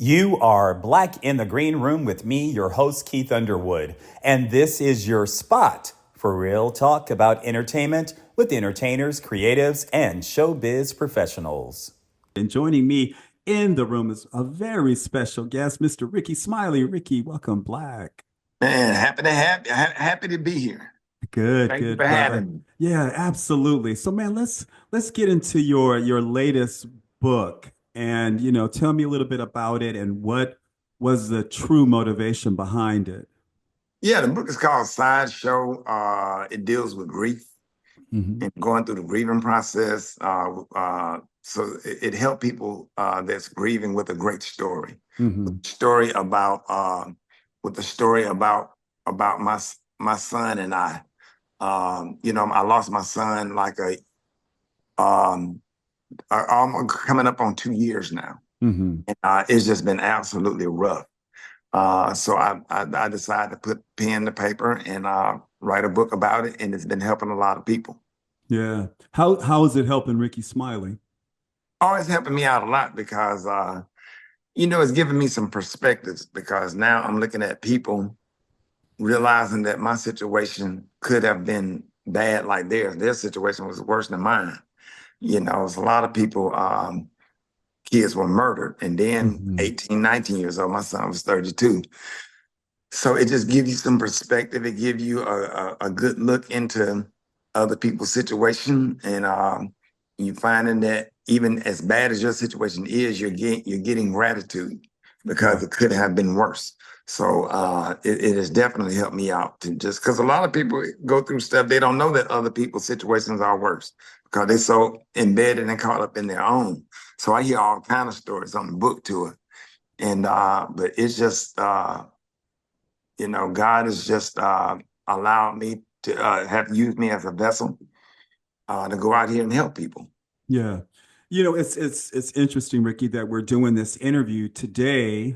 You are Black in the Green Room with me, your host, Keith Underwood. And this is your spot for real talk about entertainment with entertainers, creatives, and showbiz professionals. And joining me in the room is a very special guest, Mr. Rickey Smiley. Rickey, welcome, Black. Man, happy to be here. Good, Thank you good, for brother. having me. Yeah, absolutely. So, man, let's get into your latest book, and tell me a little bit about it and what was the true motivation behind it. Yeah, the book is called Sideshow. It deals with grief Hmm. and going through the grieving process. So it helped people that's grieving with a great story. Hmm. Story about with the story about my son and I. I lost my son like um I'm coming up on 2 years now. Hmm. And, it's just been absolutely rough. So I decided to put pen to paper and write a book about it, and it's been helping a lot of people. Yeah. How is it helping Rickey Smiley? Always helping me out a lot because it's giving me some perspectives because now I'm looking at people realizing that my situation could have been bad like theirs. Their situation was worse than mine. There's a lot of people, kids were murdered, and then Hmm. 18, 19 years old, my son was 32. So it just gives you some perspective. It gives you a good look into other people's situation, and you finding that even as bad as your situation is, you're getting gratitude Yeah. because it could have been worse. So it has definitely helped me out to just because a lot of people go through stuff they don't know that other people's situations are worse because they're so embedded and caught up in their own. So I hear all kind of stories on the book tour, and but it's just. God has just allowed me to have used me as a vessel to go out here and help people. Yeah. It's interesting, Rickey, that we're doing this interview today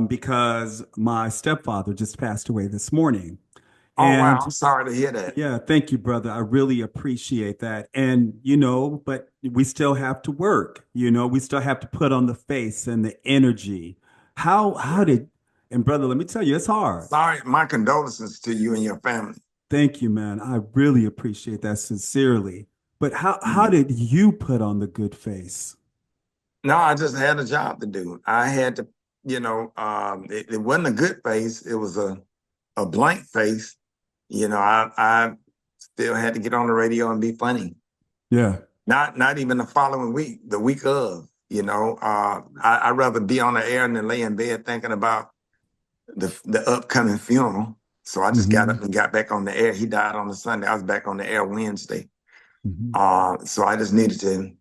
because my stepfather just passed away this morning. Oh, wow. And I'm sorry to hear that. yeah, thank you, brother. I really appreciate that. And but we still have to work, we still have to put on the face and the energy. How Yeah. did and brother, let me tell you, it's hard. Sorry. My condolences to you and your family. Thank you, man. I really appreciate that sincerely. But how Mhm. did you put on the good face? No, I just had a job to do. I had to, it wasn't a good face. It was a blank face. I still had to get on the radio and be funny. Yeah. Not even the following week, the week of. I'd rather be on the air than lay in bed thinking about the upcoming funeral. So I just got Hmm. up and got back on the air. He died on the Sunday. I was back on the air Wednesday. Hmm. So I just needed to.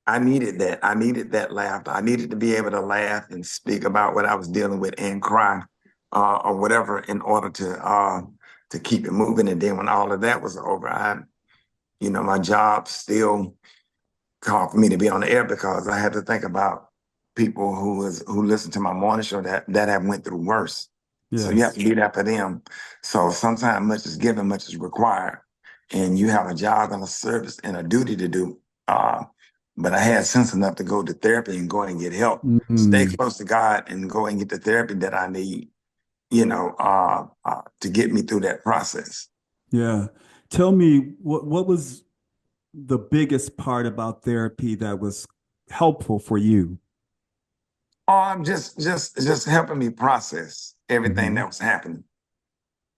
I needed that. I needed that laughter. I needed to be able to laugh and speak about what I was dealing with and cry, or whatever, in order to keep it moving. And then when all of that was over, my job still called for me to be on the air because I had to think about people who listen to my morning show that have went through worse. So you have Yes. to be there for them. So sometimes much is given, much is required, and you have a job and a service and a duty to do. But I had sense enough to go to therapy and go and get help, stay Hmm. close to God, and go and get the therapy that I need. To get me through that process. Yeah. Tell me what was the biggest part about therapy that was helpful for you? Just helping me process everything Hmm. that was happening.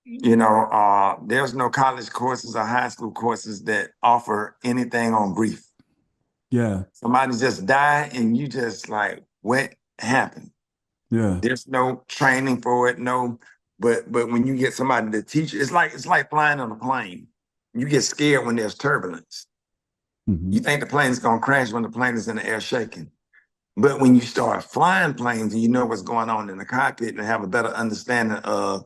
There's no college courses or high school courses that offer anything on grief. Yeah. Somebody just died and you just like, what happened? Yeah. There's no training for it, no, but when you get somebody to teach you, it's like flying on a plane. You get scared when there's turbulence. Hmm. You think the plane's gonna crash when the plane is in the air shaking. But when you start flying planes and you know what's going on in the cockpit and have a better understanding of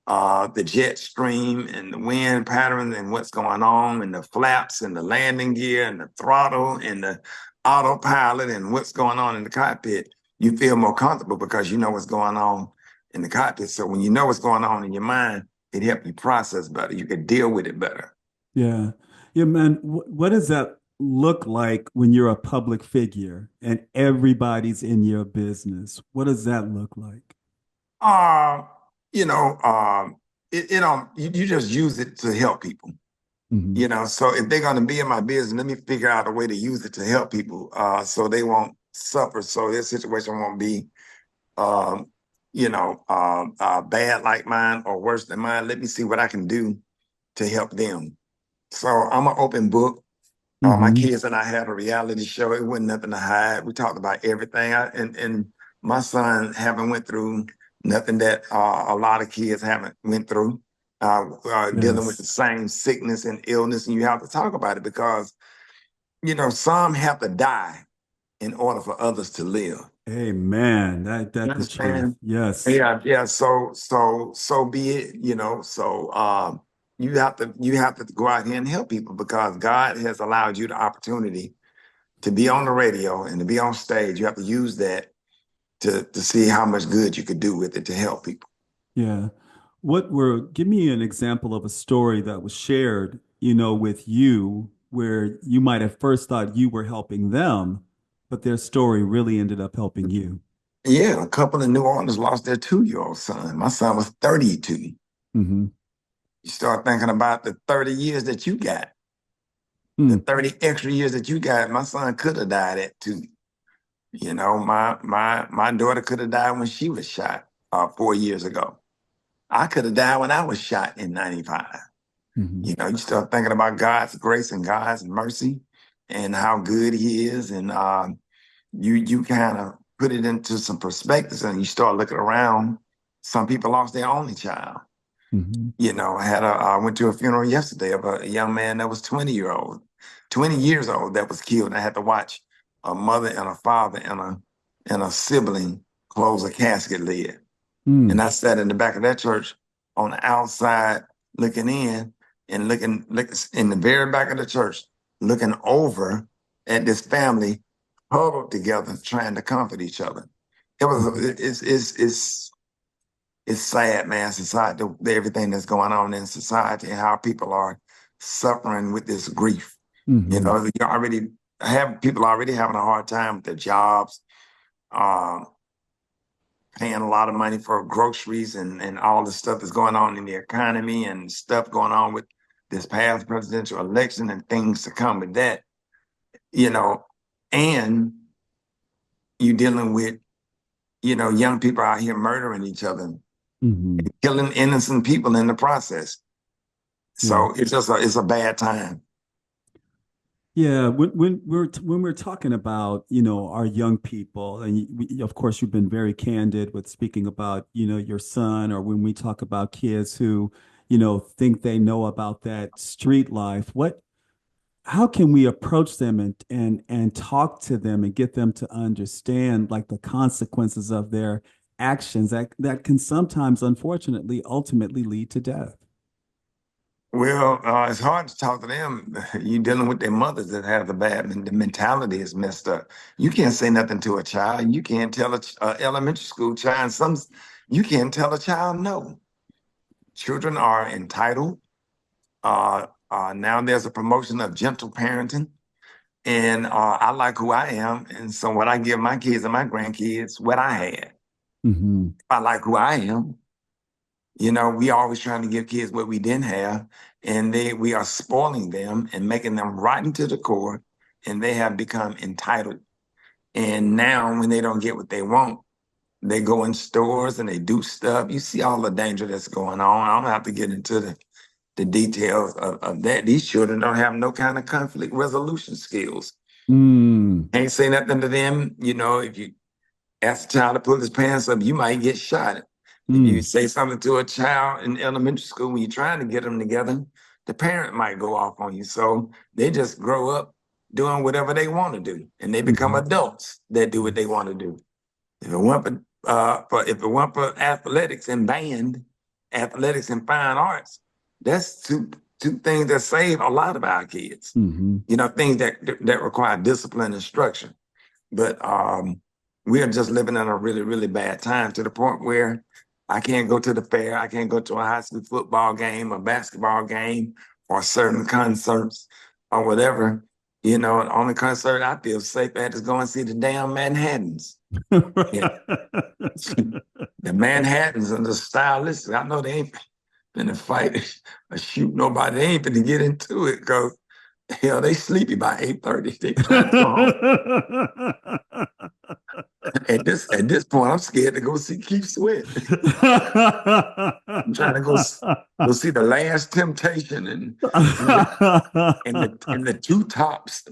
the jet stream and the wind pattern and what's going on and the flaps and the landing gear and the throttle and the autopilot and what's going on in the cockpit, you feel more comfortable because you know what's going on in the cockpit. So when you know what's going on in your mind, it helps you process better. You can deal with it better. Yeah. Yeah, man. What is that look like when you're a public figure and everybody's in your business? What does that look like? Uh, you know, you just use it to help people. Hmm. So if they're going to be in my business, let me figure out a way to use it to help people, so they won't suffer, so their situation won't be, um, bad like mine or worse than mine. Let me see what I can do to help them. So I'm an open book. My Hmm. kids and I had a reality show. It wasn't nothing to hide. We talked about everything. And my son haven't went through nothing that a lot of kids haven't went through. Dealing with the Yes. same sickness and illness, and you have to talk about it because some have to die in order for others to live. Amen. You That's the truth. understand? Yes. Yeah. So be it. So you have to go out here and help people because God has allowed you the opportunity to be on the radio and to be on stage. You have to use that to see how much good you could do with it to help people. Yeah. Give me an example of a story that was shared, with you where you might have first thought you were helping them, but their story really ended up helping you. Yeah, a couple in New Orleans lost their 2-year-old son. My son was 32. Hmm. You start thinking about the 30 years that you got, the Mm. 30 extra years that you got. My son could have died at 2. My daughter could have died when she was shot 4 years ago. I could have died when I was shot in 95. Hmm. You start thinking about God's grace and God's mercy and how good he is. And you kind of put it into some perspectives and you start looking around. Some people lost their only child. Hmm. I went to a funeral yesterday of a young man that was 20 years old that was killed. I had to watch a mother and a father and a sibling close a casket lid. And Mm. I sat in the back of that church on the outside looking in and looking in the very back of the church, looking over at this family huddled together, trying to comfort each other. It was Hmm. it's sad, man. Society, everything that's going on in society, and how people are suffering with this grief. Hmm. You already have people already having a hard time with their jobs, uh, paying a lot of money for groceries and all the stuff that's going on in the economy and stuff going on with this past presidential election and things to come with that. You know, and you dealing with young people out here murdering each other, Hmm. killing innocent people in the process. Yeah. So it's a bad time. Yeah, when we're talking about, our young people, and of course you've been very candid with speaking about, your son, or when we talk about kids who, think they know about that street life, how can we approach them and talk to them and get them to understand like the consequences of their actions that can sometimes, unfortunately, ultimately lead to death? Well, it's hard to talk to them. You dealing with their mothers that have the mentality is messed up. You can't say nothing to a child. You can't tell a elementary school child you can't tell a child no. Children are entitled. Now there's a promotion of gentle parenting, and I like who I am, and so what I give my kids and my grandkids, what I had. Hmm. I like who I am. We always trying to give kids what we didn't have, and we are spoiling them and making them rotten to the core, and they have become entitled. And now, when they don't get what they want, they go in stores and they do stuff. You see all the danger that's going on. I don't have to get into the details of that. These children don't have no kind of conflict resolution skills. Mm. Ain't say nothing to them. If you ask a child to pull his pants up, you might get shot. If you Mm. say something to a child in elementary school when you're trying to get them together, the parent might go off on you. So they just grow up doing whatever they want to do, and they become Hmm. adults that do what they Yes. want to do. If it weren't for athletics and band, athletics and fine arts, that's two things that save a lot of our kids. Hmm. Things that require discipline and structure. But we are just living in a really, really bad time to the point where I can't go to the fair. I can't go to a high school football game, a basketball game, or certain concerts or whatever. You know, the only concert I feel safe at is going to see the damn Manhattans. Yeah. The Manhattans and the stylists, I know they ain't finna fight or shoot nobody. They ain't finna get into it because hell, they sleepy by 8:30. They trying to go home. At this point, I'm scared to go see Keith Sweat. I'm trying to go see the Last Temptation and the Two Tops.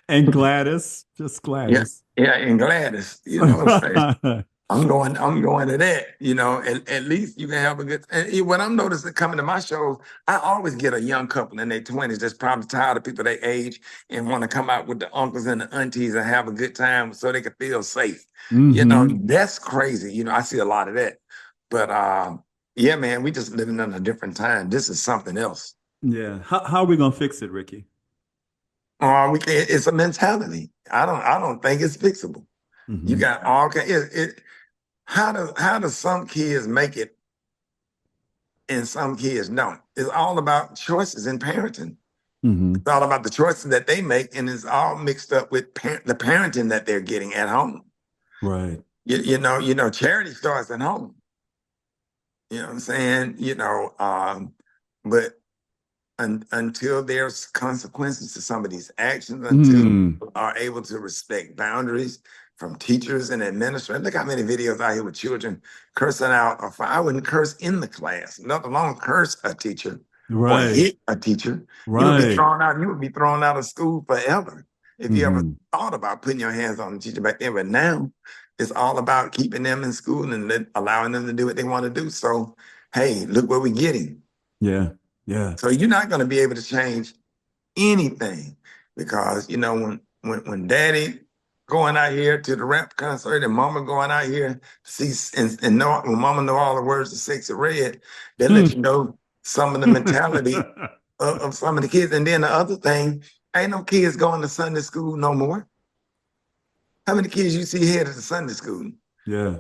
And Gladys, just Yeah, Gladys. yeah, and Gladys, you know what I'm saying? I'm going to that, you know, at least you can have a good, and what I'm noticing coming to my shows, I always get a young couple in their 20s that's probably tired of people their age and want to come out with the uncles and the aunties and have a good time so they can feel safe. You know, that's crazy. You know, I see a lot of that. But yeah, man, we just living in a different time. This is something else. Yeah. How are we gonna fix it, Rickey? It's a mentality. I don't think it's fixable. You got all how do some kids make it and some kids don't? It's all about choices in parenting. It's all about the choices that they make, and it's all mixed up with the parenting that they're getting at home. Right. You know, charity starts at home. You know what I'm saying? But until there's consequences to some of these actions, until people are able to respect boundaries from teachers and administrators. Look how many videos I hear with children cursing out. I wouldn't curse in the class, let alone curse a teacher or Right. hit a teacher. You would be Right. thrown out. You would be thrown out of school forever if you ever Mhm. thought about putting your hands on the teacher back then. But now it's all about keeping them in school and allowing them to do what they want to do. So, hey, look where we're getting. Yeah. Yeah. So you're not going to be able to change anything because you know when daddy going out here to the rap concert and mama going out here to see and know when mama know all the words to Sexy Red, that let you know some of the mentality of some of the kids. And then the other thing, ain't no kids going to Sunday school no more. How many kids you see headed to Sunday school? Yeah.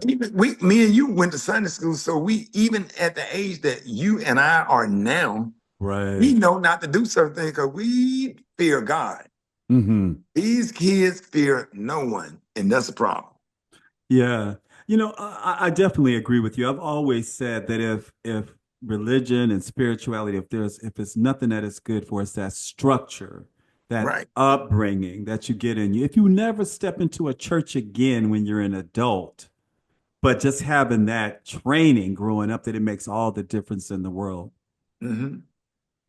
Me and you went to Sunday school, so we even at the age that you and I are now, we Right. know not to do certain things because we fear God. These kids fear no one, and that's a problem. Yeah. I definitely agree with you. I've always said that if religion and spirituality, if it's nothing that is good for us, that structure, that Right. upbringing that you get in you. If you never step into a church again when you're an adult, but just having that training growing up, that it makes all the difference in the world. Mm-hmm.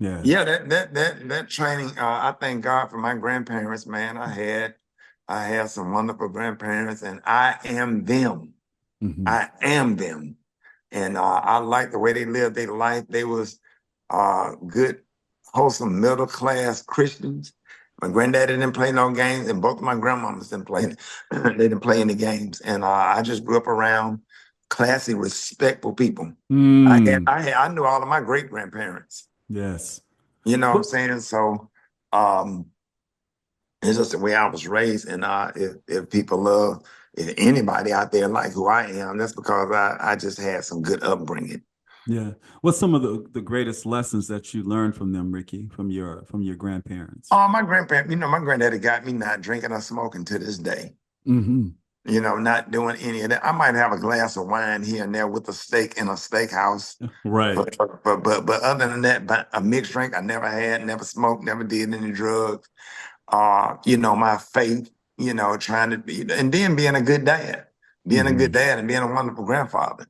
Yeah. Yeah, that training. I thank God for my grandparents, man. I had some wonderful grandparents, and I am them. Hmm. I am them. And I like the way they lived their life. They was good, wholesome, middle class Christians. My granddaddy didn't play no games, and both of my grandmamas didn't play. They didn't play any games, and I just grew up around classy, respectful people. I knew all of my great grandparents. Yes. You know what I'm Well, saying? So um, it's just the way I was raised, and if people love if anybody out there like who I am, that's because I just had some good upbringing. yeah. What's some of the greatest lessons that you learned from them, Rickey, from your grandparents? Oh, my grandparents, my granddaddy got me not drinking or smoking to this day. Hmm. Not doing any of that. I might have a glass of wine here and there with a steak in a steakhouse. Right. But other than that, but a mixed drink I never had, never smoked, never did any drugs. My faith, trying to be, and then being a good dad, and being a wonderful grandfather,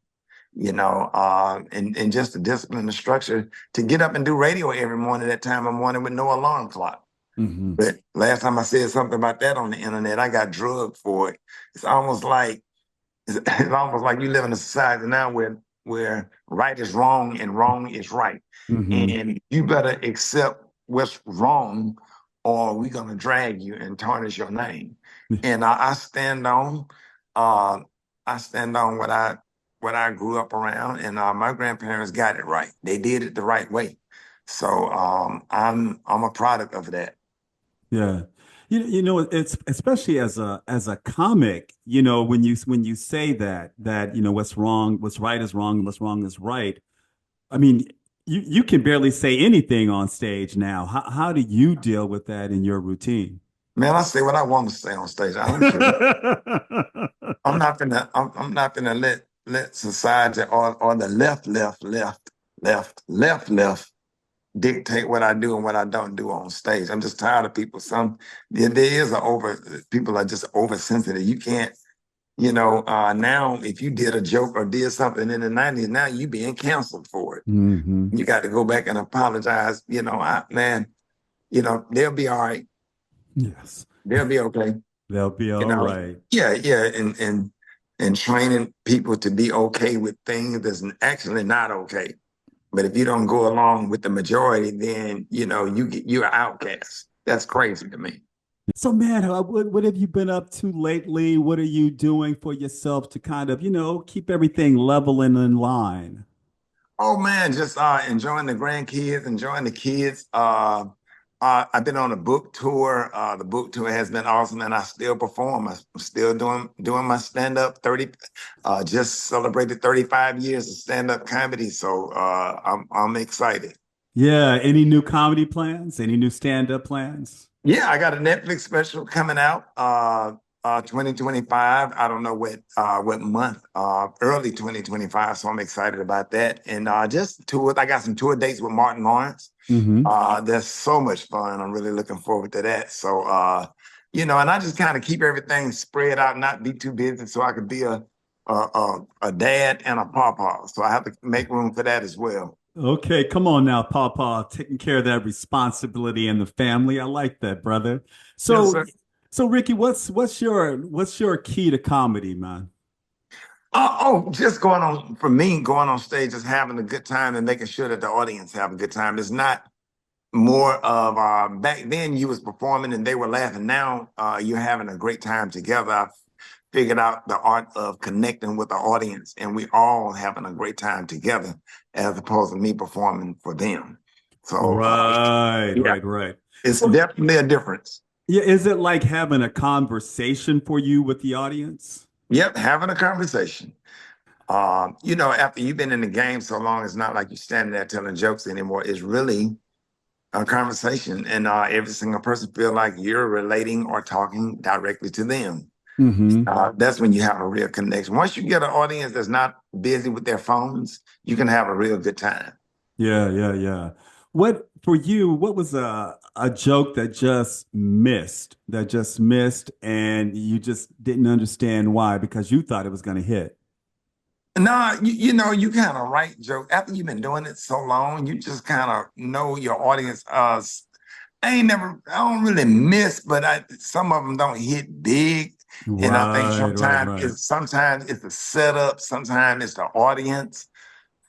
and just the discipline, the structure to get up and do radio every morning at that time of morning with no alarm clock. Hmm. But last time I said something about that on the internet, I got drugged for it. It's almost like it's almost like you live in a society now where right is wrong and wrong is right. Hmm. And you better accept what's wrong or we're gonna drag you and tarnish your name. And I stand on uh what I grew up around, and my grandparents got it right. They did it the right way. So I'm a product of that. Yeah. It's especially as a comic, when you say that what's right is wrong, what's wrong is right. I mean, you can barely say anything on stage now. How do you deal with that in your routine? Man, I say what I want to say on stage. I don't care. I'm not gonna let society or the left dictate what I do and what I don't do on stage. I'm just tired of people. There is a over people are just oversensitive. You can't, now if you did a joke or did something in the 90s, now you being canceled for it. Hmm. You got to go back and apologize. Man, they'll be all right. Yes, They'll be okay. they'll be You all know, right. yeah, and training people to be okay with things that's actually not okay. But if you don't go along with the majority, then you're an outcast. That's crazy to me. So, man, what have you been up to lately? What are you doing for yourself to kind of, keep everything level and in line? Oh man, just enjoying the grandkids, enjoying the kids. I've been on a book tour. The book tour has been awesome, and I still perform. I'm still doing my stand up. Just celebrated 35 years of stand up comedy, so I'm excited. Yeah. Any new comedy plans? Any new stand-up plans? Yeah, I got a Netflix special coming out 2025. I don't know what month, early 2025, so I'm excited about that. And just tours. I got some tour dates with Martin Lawrence. Hmm. That's so much fun. I'm really looking forward to that. So and I just kind of keep everything spread out, not be too busy so I could be a dad and a papa. So I have to make room for that as well. Okay, come on now, Papa, taking care of that responsibility and the family. I like that, brother. Yes, So, sir. so Ricky, what's your key to comedy, man? Just going on for me, going on stage is having a good time and making sure that the audience have a good time. It's not more of back then you was performing and they were laughing. Now you're having a great time together. I've figured out the art of connecting with the audience and we all having a great time together as opposed to me performing for them. So Right, yeah, right, right. it's So, definitely a difference. yeah, is it like having a conversation for you with the audience? Yep, having a conversation. After you've been in the game so long, it's not like you're standing there telling jokes anymore. It's really a conversation, and every single person feel like you're relating or talking directly to them. Hmm. That's when you have a real connection. Once you get an audience that's not busy with their phones, you can have a real good time. Yeah, yeah, yeah. What for you, what was a joke that just missed and you just didn't understand why because you thought it was going to hit? No, you kind of write joke after you've been doing it so long. You just kind of know your audience. I don't really miss, but some of them don't hit big. And I think Right, right, right. sometimes it's the setup, sometimes it's the audience,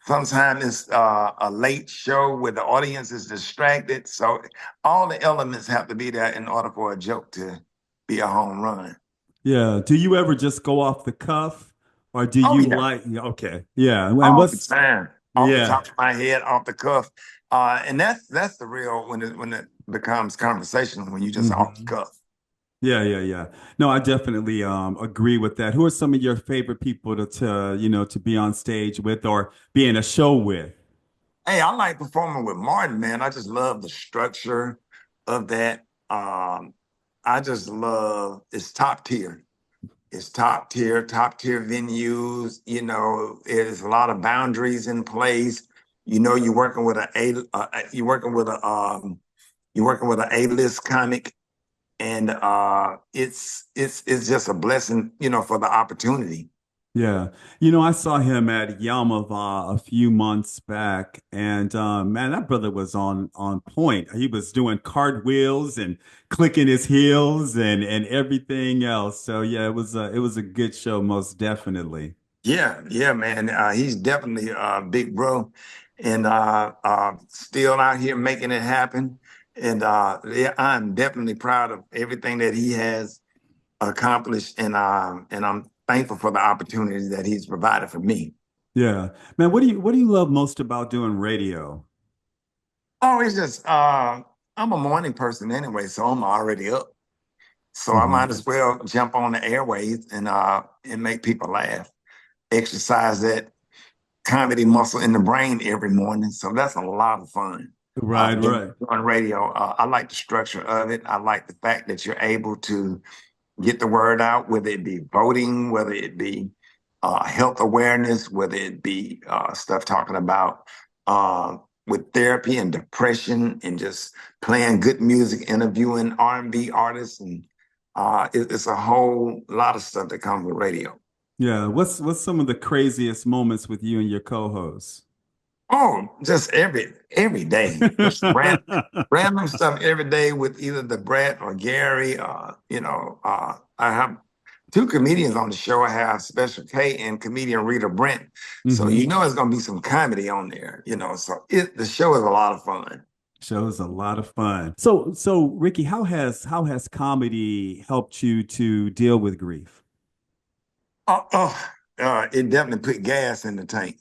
sometimes it's a late show where the audience is distracted. So all the elements have to be there in order for a joke to be a home run. Yeah. Do you ever just go off the cuff or do Oh you yeah, like, yeah, okay. Yeah. And all the what's, time, off the yeah. top of my head, off the cuff. And that's the real when it becomes conversational when you just off the Hmm. cuff. Yeah, yeah, yeah. No, I definitely agree with that. Who are some of your favorite people to be on stage with or be in a show with? Hey, I like performing with Martin, man. I just love the structure of that. I just love it's top tier. It's top tier venues. There's a lot of boundaries in place. You're working with you're working with an A-list comic, and it's just a blessing, for the opportunity. Yeah. I saw him at Yamava a few months back, and man, that brother was on point. He was doing cartwheels and clicking his heels and everything else. So yeah, it was a good show, most definitely. Yeah, man. He's definitely big bro, and still out here making it happen. And yeah, I'm definitely proud of everything that he has accomplished, and I'm thankful for the opportunity that he's provided for me. Yeah. Man, what do you love most about doing radio? Oh, it's just I'm a morning person anyway, so I'm already up. So I Hmm. might as well jump on the airways and make people laugh, exercise that comedy muscle in the brain every morning. So that's a lot of fun. Right, right. On radio, I like the structure of it. I like the fact that you're able to get the word out, whether it be voting, whether it be health awareness, whether it be stuff talking about with therapy and depression and just playing good music, interviewing R&B artists, and it's a whole lot of stuff that comes with radio. Yeah. What's some of the craziest moments with you and your co-hosts? Oh, just every day, just random stuff every day with either the Brett or Gary. I have two comedians on the show. I have Special K and comedian Rita Brent. So Hmm. you know it's gonna be some comedy on there. So the show is a lot of fun. Shows a lot of fun. So Rickey, how has comedy helped you to deal with grief? It definitely put gas in the tank.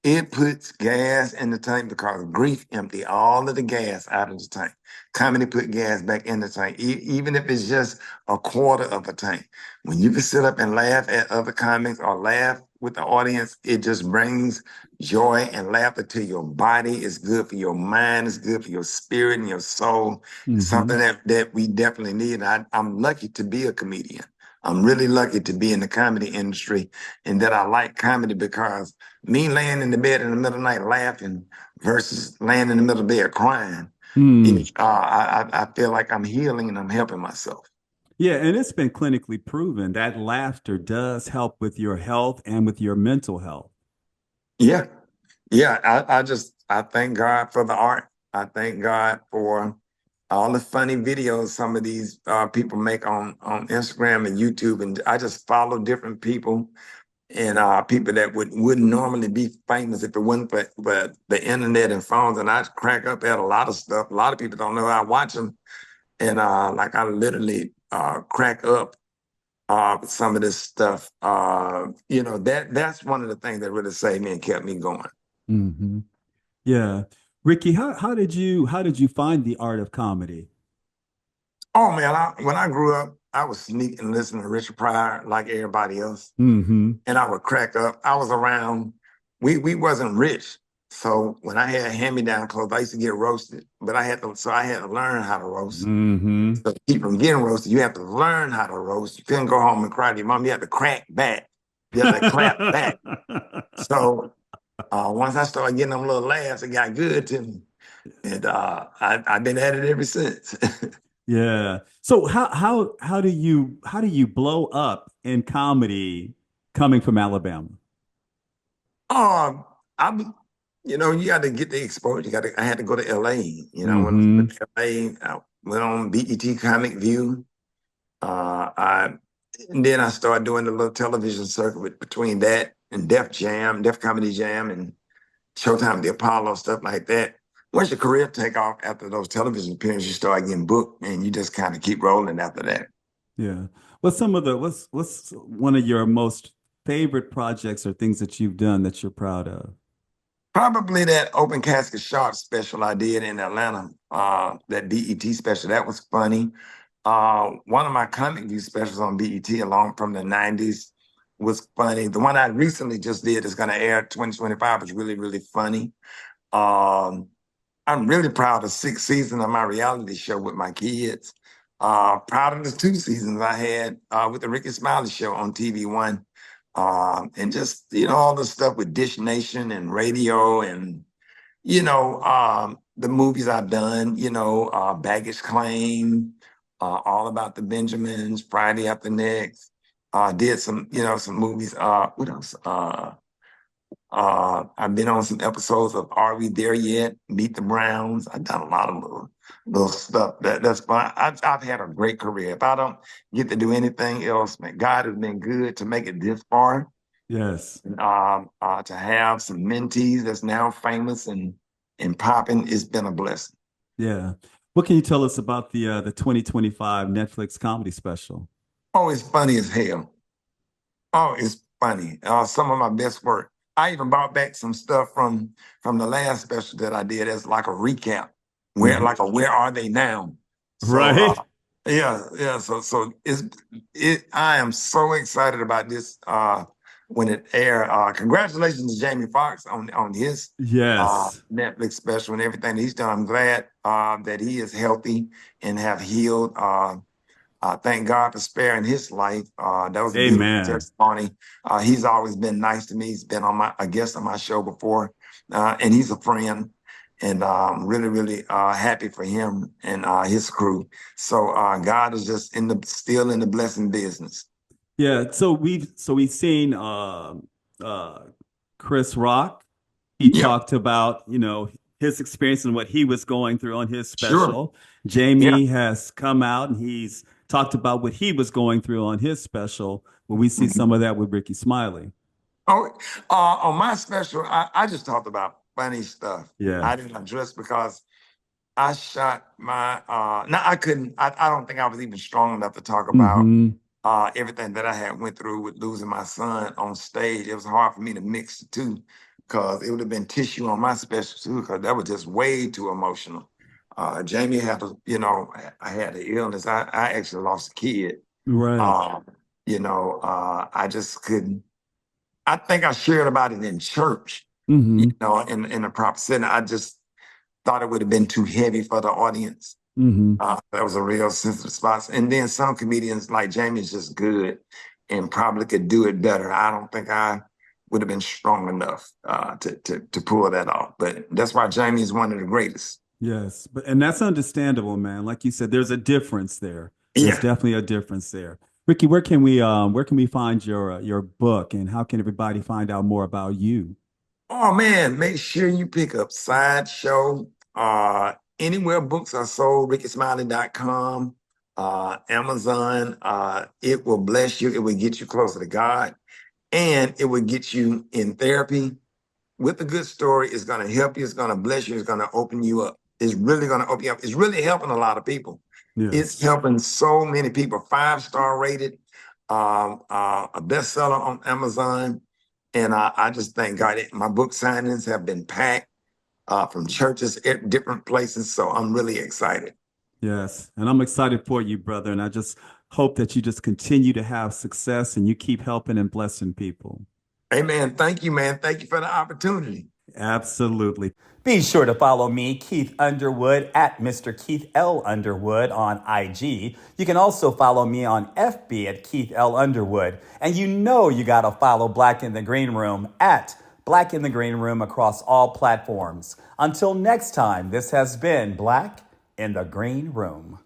It puts gas in the tank because grief empty all of the gas out of the tank. Comedy put gas back in the tank, even if it's just a quarter of a tank. When you can sit up and laugh at other comics or laugh with the audience, it just brings joy and laughter to your body. It's good for your mind. It's good for your spirit and your soul. It's Hmm. something that we definitely need. I'm lucky to be a comedian. I'm really lucky to be in the comedy industry and that I like comedy because me laying in the bed in the middle of the night laughing versus laying in the middle of the bed crying, Mm. I feel like I'm healing and I'm helping myself. Yeah, and it's been clinically proven that laughter does help with your health and with your mental health. Yeah, yeah. I thank God for the art. I thank God for all the funny videos some of these people make on Instagram and YouTube, and I just follow different people and people that wouldn't normally be famous if it wasn't for the internet and phones. And I crack up at a lot of stuff. A lot of people don't know I watch them, and like I literally crack up with some of this stuff. That's one of the things that really saved me and kept me going. Hmm. Yeah. Rickey, how did you find the art of comedy? Oh man, when I grew up, I was sneaking listening to Richard Pryor like everybody else. Hmm. And I would crack up. I was around, we wasn't rich. So when I had hand-me-down clothes, I used to get roasted, but I had to learn how to roast. Hmm. So to keep from getting roasted, you have to learn how to roast. You couldn't go home and cry to your mom. You had to crack back. You had to clap back. So once I started getting them little laughs, it got good to me. And I've been at it ever since. Yeah. So how do you blow up in comedy coming from Alabama? Um, I'm, you got to get the exposure. I had to go to LA. When I Hmm. went to LA, I went on BET Comic View. I and then I started doing the little television circuit between that and Def Comedy Jam, and Showtime, the Apollo, stuff like that. Once your career take off after those television appearances, you start getting booked, and you just kind of keep rolling after that. Yeah. What's one of your most favorite projects or things that you've done that you're proud of? Probably that open casket shark special I did in Atlanta, that BET special. That was funny. One of my comic view specials on BET along from the 90s was funny. The one I recently just did is going to air 2025 was really, really funny. Um, I'm really proud of 6 seasons of my reality show with my kids. Proud of the 2 seasons I had with the Rickey Smiley show on TV1. And just, all the stuff with Dish Nation and radio and, the movies I've done, Baggage Claim, All About the Benjamins, Friday After Next. Did some movies. What else? I've been on some episodes of Are We There Yet? Meet the Browns. I've done a lot of little stuff. That's fun. I've had a great career. If I don't get to do anything else, man, God has been good to make it this far. Yes. To have some mentees that's now famous and popping, it's been a blessing. Yeah. What can you tell us about the 2025 Netflix comedy special? Oh, it's funny as hell. Oh, it's funny. Some of my best work. I even brought back some stuff from the last special that I did as like a recap. Mhm. Where are they now? So Right. yeah, yeah. So I am so excited about this when it aired. Congratulations to Jamie Foxx on his Yes. Netflix special and everything that he's done. I'm glad that he is healthy and have healed. Thank God for sparing his life. That was a beautiful Amen. testimony. He's always been nice to me. He's been a guest on my show before, and he's a friend. And really, really happy for him and his crew. So God is just still in the blessing business. Yeah. So we've seen uh Chris Rock. He Yeah, talked about, his experience and what he was going through on his sure. special. Yeah. Jamie has come out and he's talked about what he was going through on his special. When we see some Mhm. of that with Rickey Smiley. Oh, on my special, I just talked about funny stuff. Yeah. I didn't address because I shot my no, I couldn't I don't think I was even strong enough to talk about Hmm. everything that I had went through with losing my son on stage. It was hard for me to mix the two because it would have been tissue on my special too, because that was just way too emotional. Jamie had I had the illness. I actually lost a kid. Right. Um, I just couldn't. I think I shared about it in church, Hmm. in a proper setting. I just thought it would have been too heavy for the audience. Hmm. That was a real sensitive spot. And then some comedians like Jamie's just good and probably could do it better. I don't think I would have been strong enough to pull that off. But that's why Jamie is one of the greatest. Yes. And that's understandable, man. Like you said, there's a difference there. There's Yeah. definitely a difference there. Ricky, where can we find your book, and how can everybody find out more about you? Oh man, make sure you pick up Sideshow. Anywhere books are sold, rickysmiley.com, Amazon. It will bless you. It will get you closer to God, and it will get you in therapy with a good story. It's going to help you. It's going to bless you. It's going to open you up. It's really going to open you up. It's really helping a lot of people. It's Yes. helping so many people. 5-star rated, a bestseller on Amazon. And I just thank God. My book signings have been packed from churches at different places. So I'm really excited. Yes. And I'm excited for you, brother. And I just hope that you just continue to have success and you keep helping and blessing people. Amen. Thank you, man. Thank you for the opportunity. Absolutely. Be sure to follow me, Keith Underwood, at Mr. Keith L. Underwood on IG. You can also follow me on FB at Keith L. Underwood. And you got to follow Black in the Green Room at Black in the Green Room across all platforms. Until next time, this has been Black in the Green Room.